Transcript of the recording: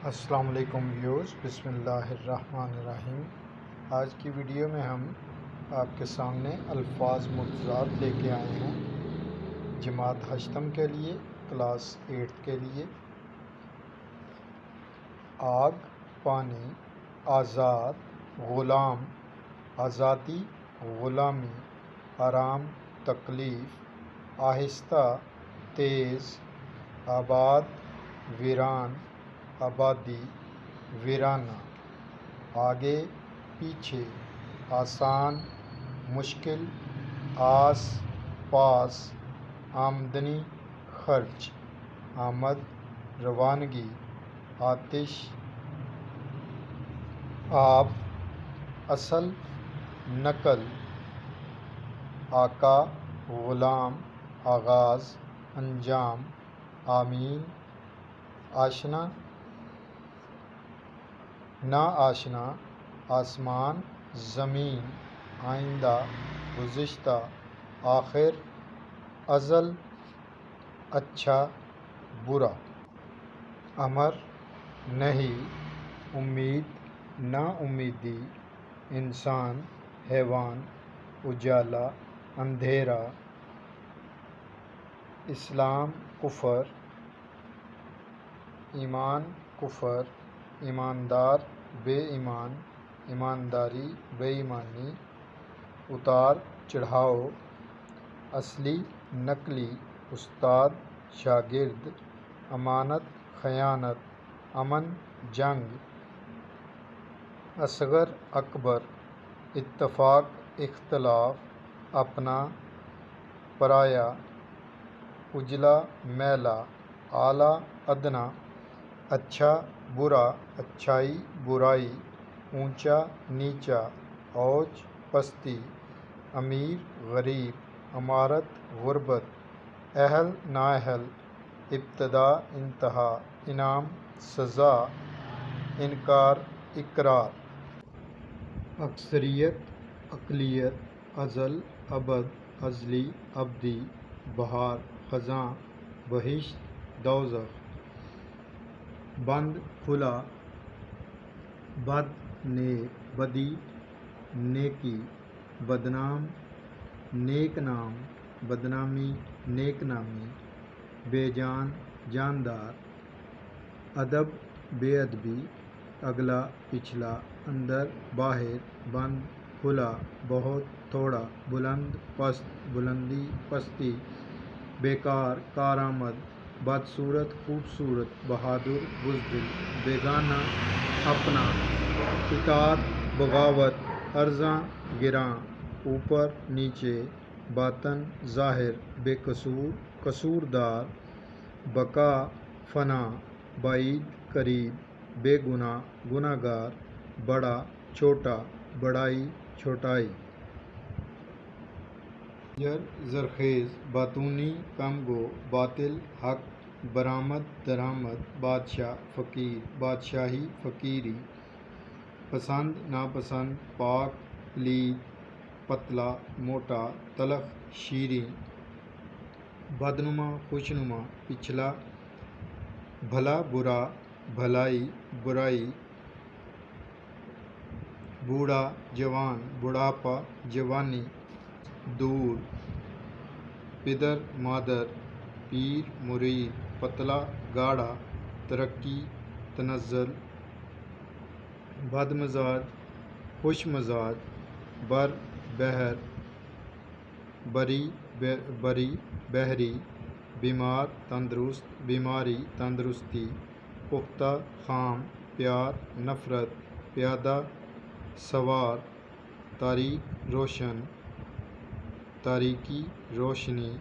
السلام علیکم ویورز، بسم اللہ الرحمن الرحیم۔ آج کی ویڈیو میں ہم آپ کے سامنے الفاظ متضاد لے کے آئے ہیں جماعت ہشتم کے لیے، کلاس 8 کے لیے۔ آگ، پانی، آزاد، غلام، آزادی، غلامی، آرام، تکلیف، آہستہ، تیز، آباد، ویران، آبادی، ویرانہ، آگے، پیچھے، آسان، مشکل، آس پاس، آمدنی، خرچ، آمد، روانگی، آتش، آب، اصل، نقل، آقا، غلام، آغاز، انجام، آمین، آشنا، نا آشنا، آسمان، زمین، آئندہ، گزشتہ، آخر، ازل، اچھا، برا، امر، نہیں، امید، نا امیدی، انسان، حیوان، اجالا، اندھیرا، اسلام، کفر، ایمان، کفر، ایماندار، بے ایمان، ایمانداری، بے ایمانی، اتار چڑھاؤ، اصلی، نقلی، استاد، شاگرد، امانت، خیانت، امن، جنگ، اصغر، اکبر، اتفاق، اختلاف، اپنا، پرایا، اجلا، میلا، اعلیٰ، ادنیٰ، اچھا، برا، اچھائی، برائی، اونچا، نیچا، اوج، پستی، امیر، غریب، امارت، غربت، اہل، نااہل، ابتدا، انتہا، انعام، سزا، انکار، اقرار، اکثریت، اقلیت، ازل، ابد، ازلی، ابدی، بہار، خزاں، بہشت، دوزخ، بند، کھلا، بد، نیک، بدی، نیکی، بدنام، نیک نام، بدنامی، نیک نامی، بے جان، جاندار، ادب، بے ادبی، اگلا، پچھلا، اندر، باہر، بند، کھلا، بہت، تھوڑا، بلند، پست، بلندی، پستی، بیکار، کارآمد، بدصورت، خوبصورت، بہادر، بزدل، بیگانہ، اپنا، اطاعت، بغاوت، ارزاں، گراں، اوپر، نیچے، باطن، ظاہر، بے قصور، قصوردار، بقا، فنا، بعید، قریب، بے گناہ، گنہگار، بڑا، چھوٹا، بڑائی، چھوٹائی، زرخیز، باطونی، کم گو، باطل، حق، برآمد، درآمد، بادشاہ، فقیر، بادشاہی، فقیری، پسند، ناپسند، پاک، پلید، پتلا، موٹا، تلخ، شیریں، بدنما، خوشنما، پچھلا، بھلا، برا، بھلائی، برائی، بوڑھا، جوان، بڑھاپا، جوانی، دور، پدر، مادر، پیر، مرید، پتلا، گاڑھا، ترقی، تنزل، بد مزاج، خوش مزاج، بر، بحر، بری، بحری، بیمار، تندرست، بیماری، تندرستی، پختہ، خام، پیار، نفرت، پیادہ، سوار، تاریک، روشن، تاریکی، روشنی،